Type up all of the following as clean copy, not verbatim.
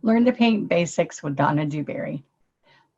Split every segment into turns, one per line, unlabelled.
Learn to Paint Basics with Donna Dewberry.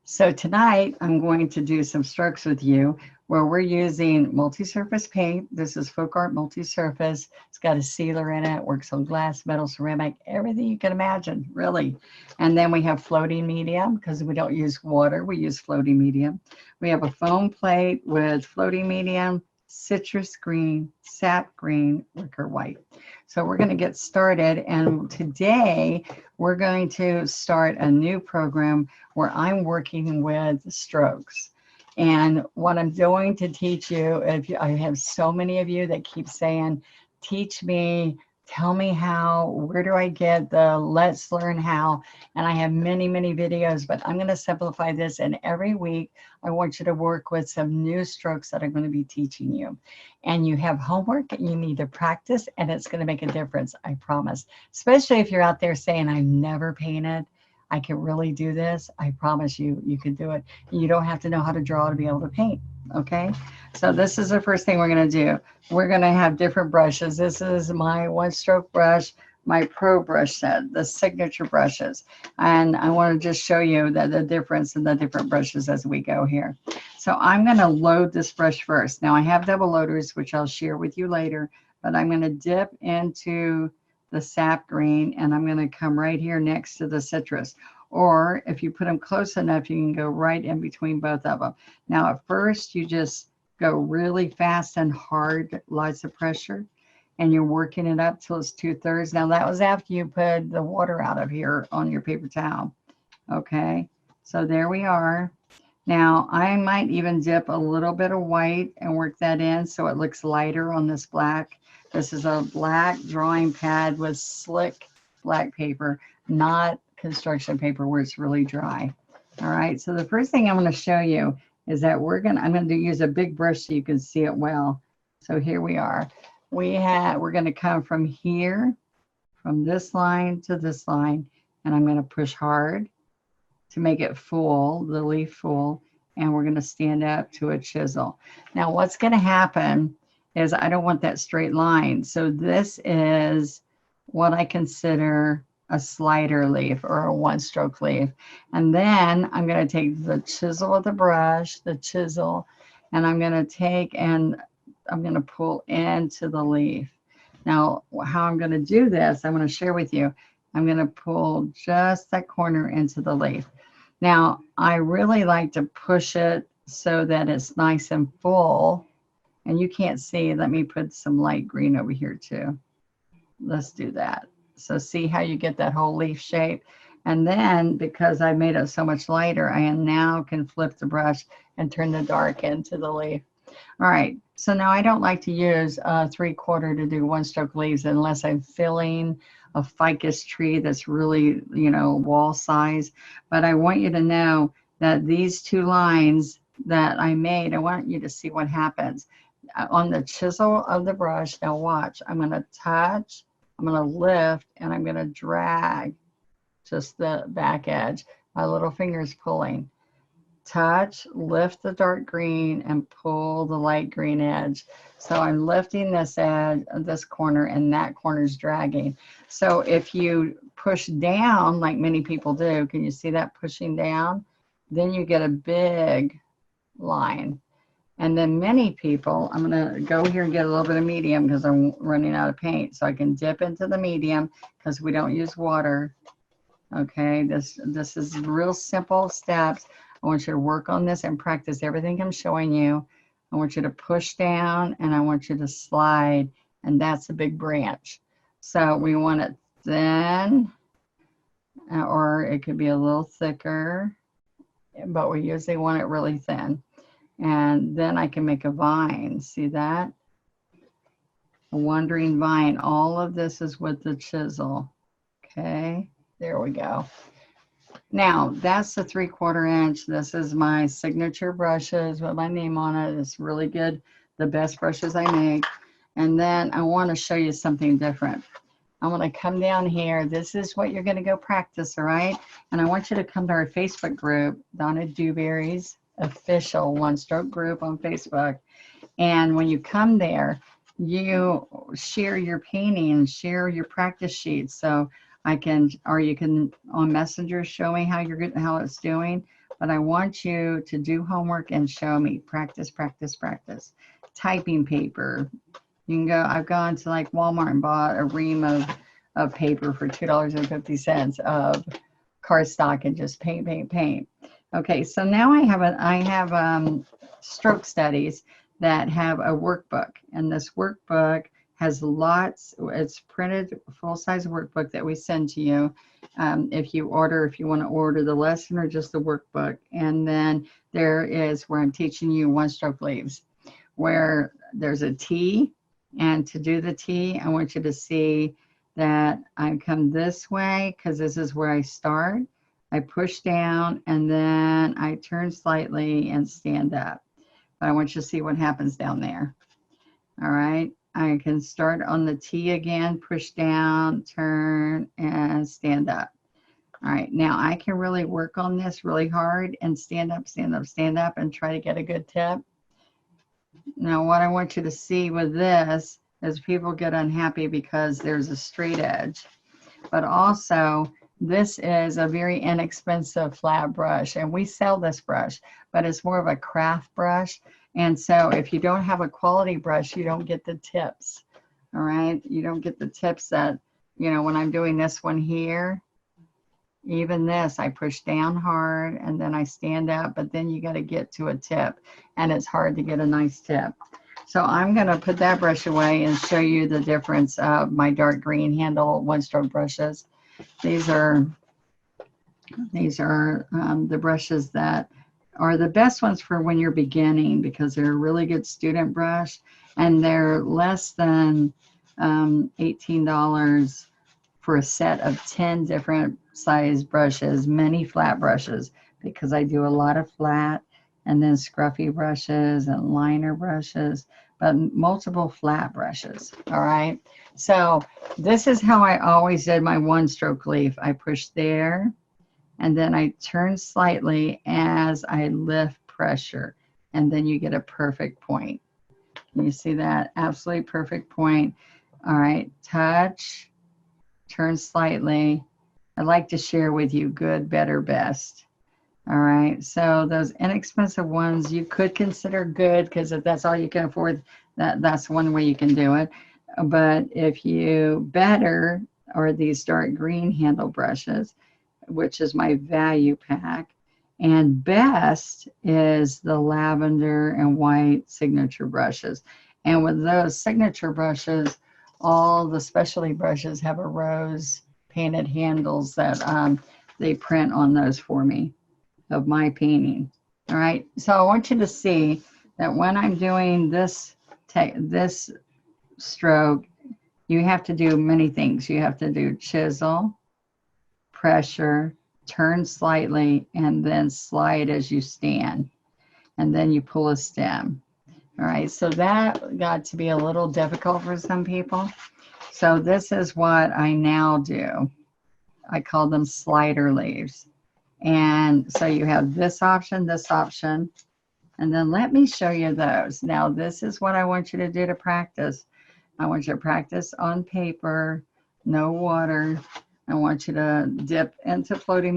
So tonight I'm going to do some strokes with you where we're using multi-surface paint. This is FolkArt multi-surface. It's got a sealer in it, works on glass, metal, ceramic, everything you can imagine, really. And then we have floating medium because we don't use water, we use floating medium. We have a foam plate with floating medium, citrus green, sap green, wicker white. So we're going to get started, and today we're going to start a new program where I'm working with strokes. And what I'm going to teach you, I have so many of you that keep saying, teach me, tell me how, where do I get the let's learn how? And I have many, many videos, but I'm going to simplify this. And every week, I want you to work with some new strokes that I'm going to be teaching you. And you have homework and you need to practice, and it's going to make a difference, I promise. Especially if you're out there saying, I've never painted, I can really do this. I promise you, you can do it. You don't have to know how to draw to be able to paint, okay? So this is the first thing we're going to do. We're going to have different brushes. This is my one-stroke brush, my pro brush set, the signature brushes. And I want to just show you that the difference in the different brushes as we go here. So I'm going to load this brush first. Now I have double loaders, which I'll share with you later, but I'm going to dip into the sap green, and I'm going to come right here next to the citrus. Or if you put them close enough, you can go right in between both of them. Now at first you just go really fast and hard, lots of pressure, and you're working it up till it's 2/3. Now that was after you put the water out of here on your paper towel. Okay, so there we are. Now I might even dip a little bit of white and work that in so it looks lighter on this black. This is a black drawing pad with slick black paper, not construction paper where it's really dry. All right, so the first thing I'm going to show you is that I'm going to use a big brush so you can see it well. So here we are. We're going to come from here, from this line to this line, and I'm going to push hard to make it full, the leaf full, and we're going to stand up to a chisel. Now what's going to happen is I don't want that straight line. So this is what I consider a slider leaf or a one-stroke leaf. And then I'm going to take the chisel of the brush, the chisel, and I'm going to take and I'm going to pull into the leaf. Now, how I'm going to do this, I'm going to share with you. I'm going to pull just that corner into the leaf. Now, I really like to push it so that it's nice and full. And you can't see, let me put some light green over here too. Let's do that. So see how you get that whole leaf shape. And then because I made it so much lighter, I now can flip the brush and turn the dark into the leaf. All right, so now I don't like to use 3/4 to do one-stroke leaves unless I'm filling a ficus tree that's really, wall size. But I want you to know that these two lines that I made, I want you to see what happens. On the chisel of the brush, now watch, I'm going to touch, I'm going to lift, and I'm going to drag just the back edge. My little finger's pulling. Touch, lift the dark green, and pull the light green edge. So I'm lifting this edge, this corner, and that corner's dragging. So if you push down, like many people do, can you see that pushing down? Then you get a big line. And then many people, I'm going to go here and get a little bit of medium because I'm running out of paint. So I can dip into the medium because we don't use water. Okay, this is real simple steps. I want you to work on this and practice everything I'm showing you. I want you to push down and I want you to slide, and that's a big branch. So we want it thin, or it could be a little thicker, but we usually want it really thin. And then I can make a vine. See that? A wandering vine. All of this is with the chisel. Okay, there we go. Now, that's the 3/4 inch. This is my signature brushes with my name on it. It's really good, the best brushes I make. And then I want to show you something different. I'm going to come down here. This is what you're going to go practice, all right? And I want you to come to our Facebook group, Donna Dewberry's official one-stroke group on Facebook. And when you come there, you share your painting and share your practice sheets. So or you can on Messenger show me how it's doing. But I want you to do homework and show me. Practice, practice, practice. Typing paper. You can go, I've gone to like Walmart and bought a ream of paper for $2.50 of cardstock and just paint, paint, paint. Okay, so now I have stroke studies that have a workbook, and this workbook has it's printed full-size workbook that we send to you if you want to order the lesson or just the workbook. And then there is where I'm teaching you one-stroke leaves, where there's a T, and to do the T, I want you to see that I come this way because this is where I start. I push down and then I turn slightly and stand up. But I want you to see what happens down there. All right. I can start on the T again, push down, turn, and stand up. All right. Now I can really work on this really hard and stand up, stand up, stand up, and try to get a good tip. Now what I want you to see with this is people get unhappy because there's a straight edge. But also, this is a very inexpensive flat brush, and we sell this brush, but it's more of a craft brush. And so if you don't have a quality brush, you don't get the tips, all right? You don't get the tips that, you know, when I'm doing this one here, even this, I push down hard and then I stand up, but then you got to get to a tip, and it's hard to get a nice tip. So I'm going to put that brush away and show you the difference of my dark green handle one-stroke brushes. These are the brushes that are the best ones for when you're beginning, because they're a really good student brush, and they're less than $18 for a set of 10 different size brushes, many flat brushes, because I do a lot of flat and then scruffy brushes and liner brushes, but multiple flat brushes. All right. So this is how I always did my one-stroke leaf. I push there, and then I turn slightly as I lift pressure, and then you get a perfect point. Can you see that? Absolutely perfect point. All right, touch, turn slightly. I'd like to share with you good, better, best. All right, so those inexpensive ones you could consider good, because if that's all you can afford, that's one way you can do it. But if you better are these dark green handle brushes, which is my value pack, and best is the lavender and white signature brushes. And with those signature brushes, all the specialty brushes have a rose painted handles that they print on those for me of my painting. All right, so I want you to see that when I'm doing this stroke, you have to do many things. You have to do chisel, pressure, turn slightly, and then slide as you stand. And then you pull a stem. All right, so that got to be a little difficult for some people. So this is what I now do. I call them slider leaves. And so you have this option, and then let me show you those. Now, this is what I want you to do to practice. I want you to practice on paper, no water. I want you to dip into floating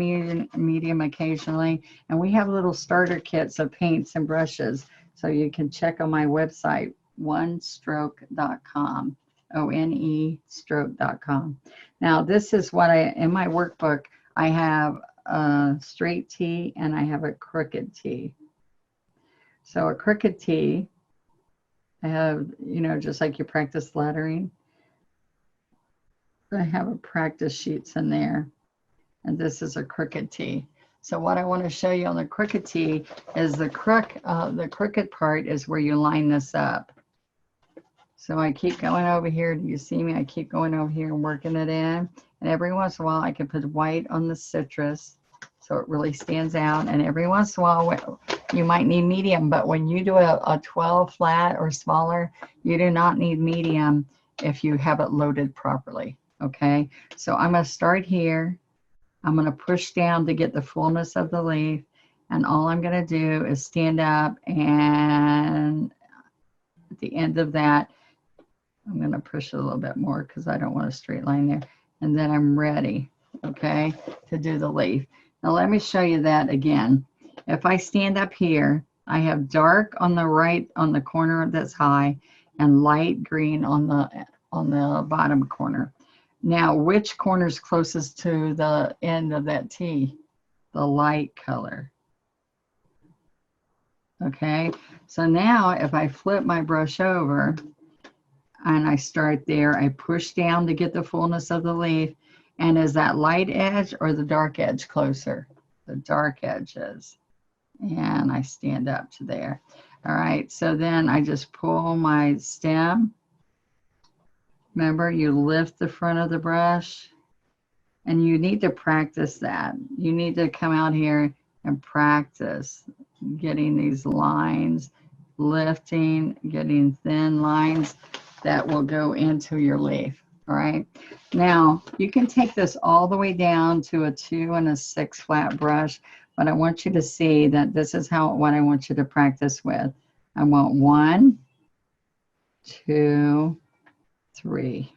medium occasionally. And we have little starter kits of paints and brushes. So you can check on my website, onestroke.com, ONE-stroke.com. Now, this is what in my workbook, I have a straight T and I have a crooked T. So a crooked T, I have, you know, just like you practice lettering, I have a practice sheets in there, and this is a crooked T. So what I want to show you on the crooked T is the crooked part is where you line this up. So I keep going over here. Do you see me? I keep going over here and working it in. And every once in a while, I can put white on the citrus so it really stands out. And every once in a while, you might need medium. But when you do a 12 flat or smaller, you do not need medium if you have it loaded properly. Okay, so I'm going to start here. I'm going to push down to get the fullness of the leaf. And all I'm going to do is stand up, and at the end of that, I'm going to push it a little bit more because I don't want a straight line there. and then I'm ready, okay, to do the leaf. Now let me show you that again. If I stand up here, I have dark on the right on the corner that's high and light green on the bottom corner. Now, which corner is closest to the end of that T? The light color. Okay, so now if I flip my brush over and I start there, I push down to get the fullness of the leaf. And is that light edge or the dark edge closer? The dark edges. And I stand up to there. All right, so then I just pull my stem. Remember, you lift the front of the brush, and you need to practice that. You need to come out here and practice getting these lines, lifting, getting thin lines that will go into your leaf. All right. Now, you can take this all the way down to a 2 and a 6 flat brush, but I want you to see that this is what I want you to practice with. I want 1, 2, 3.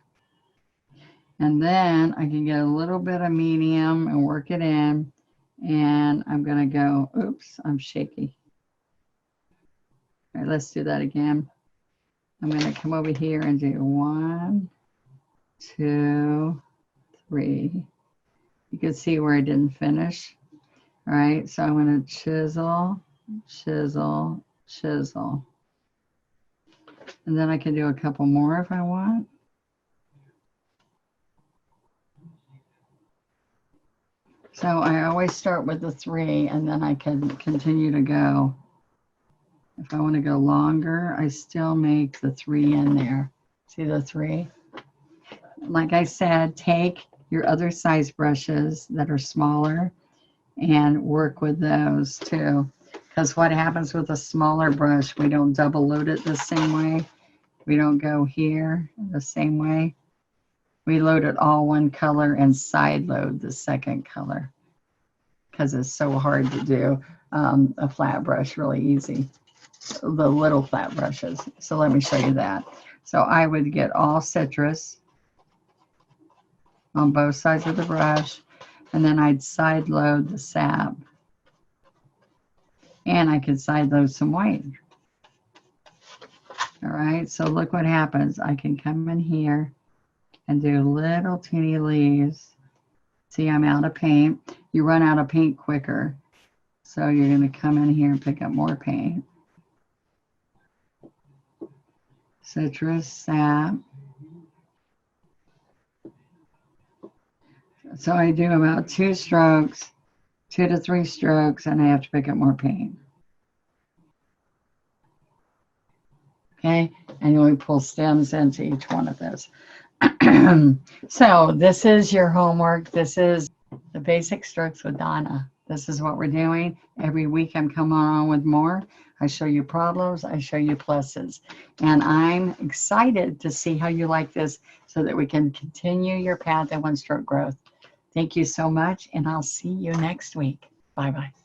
And then I can get a little bit of medium and work it in. And I'm going to go, oops, I'm shaky. All right, let's do that again. I'm going to come over here and do 1, 2, 3. You can see where I didn't finish. All right, so I'm going to chisel, chisel, chisel. And then I can do a couple more if I want. So I always start with the 3, and then I can continue to go. If I want to go longer, I still make the 3 in there. See the 3? Like I said, take your other size brushes that are smaller and work with those too. Because what happens with a smaller brush, we don't double load it the same way. We don't go here the same way. We load it all one color and side load the second color because it's so hard to do a flat brush really easy. The little flat brushes. So let me show you that. So I would get all citrus on both sides of the brush, and then I'd side load the sap. And I could side load some white. All right, so look what happens. I can come in here and do little teeny leaves. See, I'm out of paint. You run out of paint quicker. So you're going to come in here and pick up more paint. Citrus, sap. So I do about 2 strokes, 2 to 3 strokes, and I have to pick up more paint. Okay, and you only pull stems into each one of those. So this is your homework. This is the basic strokes with Donna. This is what we're doing. Every week I'm coming on with more. I show you problems. I show you pluses. And I'm excited to see how you like this so that we can continue your path of one-stroke growth. Thank you so much, and I'll see you next week. Bye-bye.